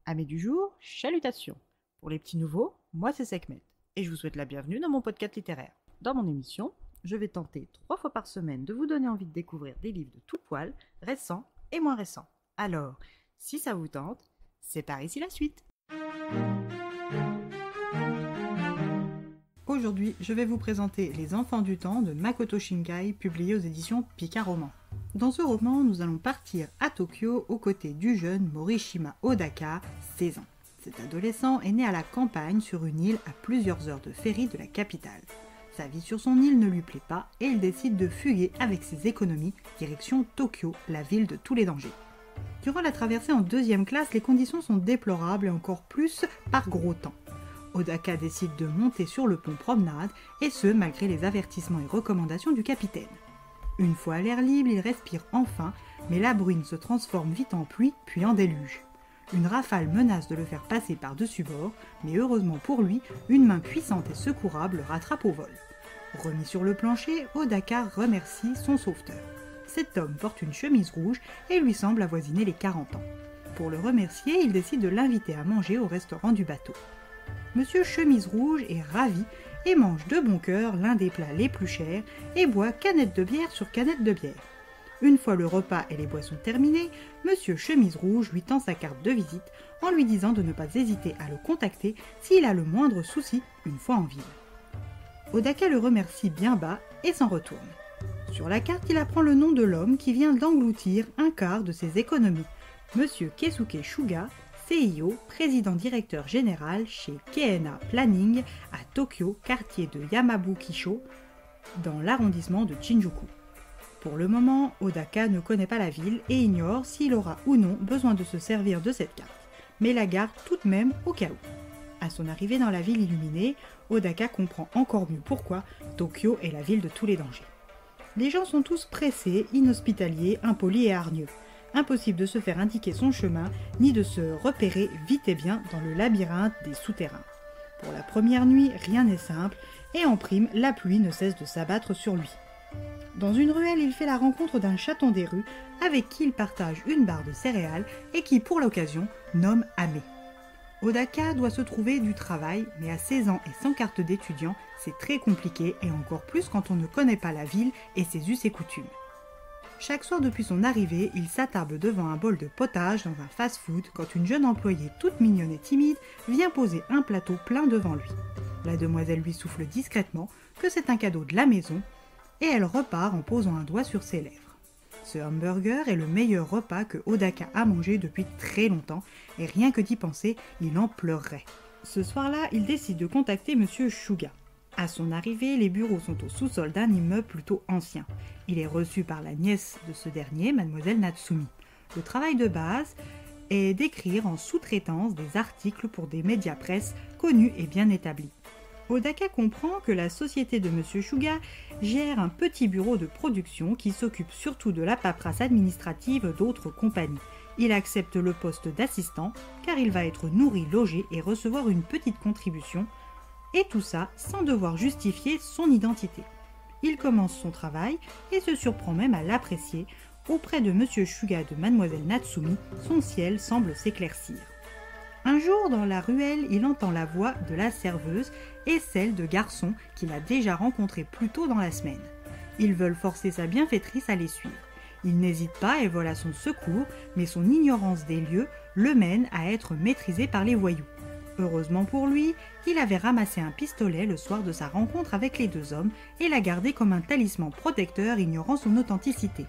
Amis du jour, chalutations. Pour les petits nouveaux, moi c'est Sekhmet, et je vous souhaite la bienvenue dans mon podcast littéraire. Dans mon émission, je vais tenter 3 fois par semaine de vous donner envie de découvrir des livres de tout poil, récents et moins récents. Alors, si ça vous tente, c'est par ici la suite. Aujourd'hui, je vais vous présenter Les Enfants du Temps de Makoto Shinkai, publié aux éditions Pika Roman. Dans ce roman, nous allons partir à Tokyo aux côtés du jeune Morishima Odaka, 16 ans. Cet adolescent est né à la campagne sur une île à plusieurs heures de ferry de la capitale. Sa vie sur son île ne lui plaît pas et il décide de fuguer avec ses économies direction Tokyo, la ville de tous les dangers. Durant la traversée en 2e classe, les conditions sont déplorables et encore plus par gros temps. Odaka décide de monter sur le pont promenade, et ce malgré les avertissements et recommandations du capitaine. Une fois à l'air libre, il respire enfin, mais la bruine se transforme vite en pluie, puis en déluge. Une rafale menace de le faire passer par-dessus bord, mais heureusement pour lui, une main puissante et secourable le rattrape au vol. Remis sur le plancher, Odaka remercie son sauveteur. Cet homme porte une chemise rouge et lui semble avoisiner les 40 ans. Pour le remercier, il décide de l'inviter à manger au restaurant du bateau. Monsieur Chemise Rouge est ravi et mange de bon cœur l'un des plats les plus chers et boit canette de bière sur canette de bière. Une fois le repas et les boissons terminés, Monsieur Chemise Rouge lui tend sa carte de visite en lui disant de ne pas hésiter à le contacter s'il a le moindre souci une fois en ville. Odaka le remercie bien bas et s'en retourne. Sur la carte, il apprend le nom de l'homme qui vient d'engloutir un quart de ses économies, Monsieur Keisuke Shuga, CIO, président-directeur général chez Keena Planning à Tokyo, quartier de Yamabuki-sho, dans l'arrondissement de Shinjuku. Pour le moment, Odaka ne connaît pas la ville et ignore s'il aura ou non besoin de se servir de cette carte, mais la garde tout de même au cas où. À son arrivée dans la ville illuminée, Odaka comprend encore mieux pourquoi Tokyo est la ville de tous les dangers. Les gens sont tous pressés, inhospitaliers, impolis et hargneux. Impossible de se faire indiquer son chemin, ni de se repérer vite et bien dans le labyrinthe des souterrains. Pour la première nuit, rien n'est simple, et en prime, la pluie ne cesse de s'abattre sur lui. Dans une ruelle, il fait la rencontre d'un chaton des rues, avec qui il partage une barre de céréales, et qui, pour l'occasion, nomme Ame. Odaka doit se trouver du travail, mais à 16 ans et sans carte d'étudiant, c'est très compliqué, et encore plus quand on ne connaît pas la ville et ses us et coutumes. Chaque soir depuis son arrivée, il s'attable devant un bol de potage dans un fast-food quand une jeune employée toute mignonne et timide vient poser un plateau plein devant lui. La demoiselle lui souffle discrètement que c'est un cadeau de la maison et elle repart en posant un doigt sur ses lèvres. Ce hamburger est le meilleur repas que Odaka a mangé depuis très longtemps et rien que d'y penser, il en pleurerait. Ce soir-là, il décide de contacter Monsieur Shuga. À son arrivée, les bureaux sont au sous-sol d'un immeuble plutôt ancien. Il est reçu par la nièce de ce dernier, mademoiselle Natsumi. Le travail de base est d'écrire en sous-traitance des articles pour des médias presse connus et bien établis. Odaka comprend que la société de Monsieur Shuga gère un petit bureau de production qui s'occupe surtout de la paperasse administrative d'autres compagnies. Il accepte le poste d'assistant car il va être nourri, logé et recevoir une petite contribution. Et tout ça sans devoir justifier son identité. Il commence son travail et se surprend même à l'apprécier. Auprès de Monsieur Shuga et de Mademoiselle Natsumi, son ciel semble s'éclaircir. Un jour, dans la ruelle, il entend la voix de la serveuse et celle de garçons qu'il a déjà rencontrés plus tôt dans la semaine. Ils veulent forcer sa bienfaitrice à les suivre. Il n'hésite pas et vole à son secours, mais son ignorance des lieux le mène à être maîtrisé par les voyous. Heureusement pour lui, il avait ramassé un pistolet le soir de sa rencontre avec les 2 hommes et l'a gardé comme un talisman protecteur ignorant son authenticité.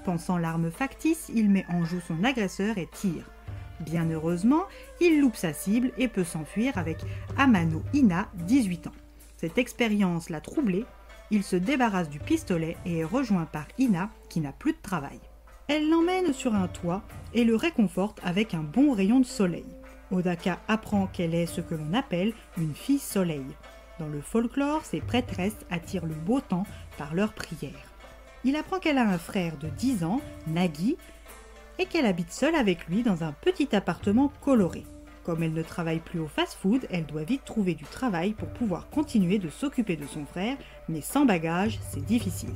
Pensant l'arme factice, il met en joue son agresseur et tire. Bien heureusement, il loupe sa cible et peut s'enfuir avec Amano Ina, 18 ans. Cette expérience l'a troublé, il se débarrasse du pistolet et est rejoint par Ina qui n'a plus de travail. Elle l'emmène sur un toit et le réconforte avec un bon rayon de soleil. Odaka apprend qu'elle est ce que l'on appelle une fille soleil. Dans le folklore, ces prêtresses attirent le beau temps par leurs prières. Il apprend qu'elle a un frère de 10 ans, Nagi, et qu'elle habite seule avec lui dans un petit appartement coloré. Comme elle ne travaille plus au fast-food, elle doit vite trouver du travail pour pouvoir continuer de s'occuper de son frère, mais sans bagage, c'est difficile.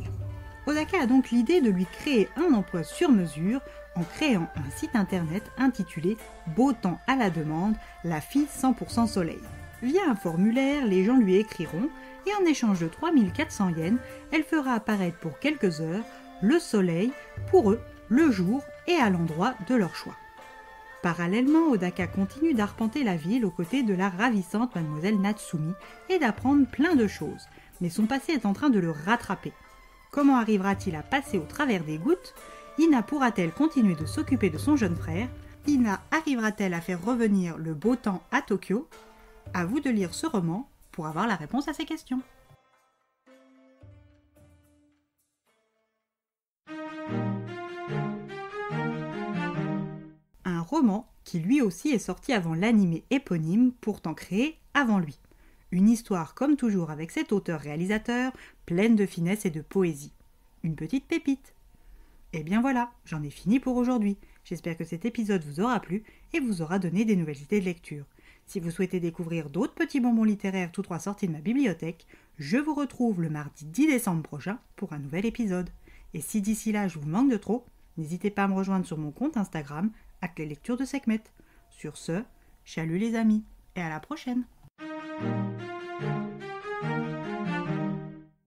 Odaka a donc l'idée de lui créer un emploi sur mesure en créant un site internet intitulé Beau temps à la demande, la fille 100% soleil. Via un formulaire, les gens lui écriront et en échange de 3400 yens, elle fera apparaître pour quelques heures le soleil pour eux, le jour et à l'endroit de leur choix. Parallèlement, Odaka continue d'arpenter la ville aux côtés de la ravissante mademoiselle Natsumi et d'apprendre plein de choses, mais son passé est en train de le rattraper. Comment arrivera-t-il à passer au travers des gouttes ? Ina pourra-t-elle continuer de s'occuper de son jeune frère ? Ina arrivera-t-elle à faire revenir le beau temps à Tokyo ? À vous de lire ce roman pour avoir la réponse à ces questions. Un roman qui lui aussi est sorti avant l'animé éponyme, pourtant créé avant lui. Une histoire comme toujours avec cet auteur-réalisateur, pleine de finesse et de poésie. Une petite pépite. Et bien voilà, j'en ai fini pour aujourd'hui. J'espère que cet épisode vous aura plu et vous aura donné des nouvelles idées de lecture. Si vous souhaitez découvrir d'autres petits bonbons littéraires tous trois sortis de ma bibliothèque, je vous retrouve le mardi 10 décembre prochain pour un nouvel épisode. Et si d'ici là je vous manque de trop, n'hésitez pas à me rejoindre sur mon compte Instagram, les lectures de Sekhmet. Sur ce, chalut les amis, et à la prochaine!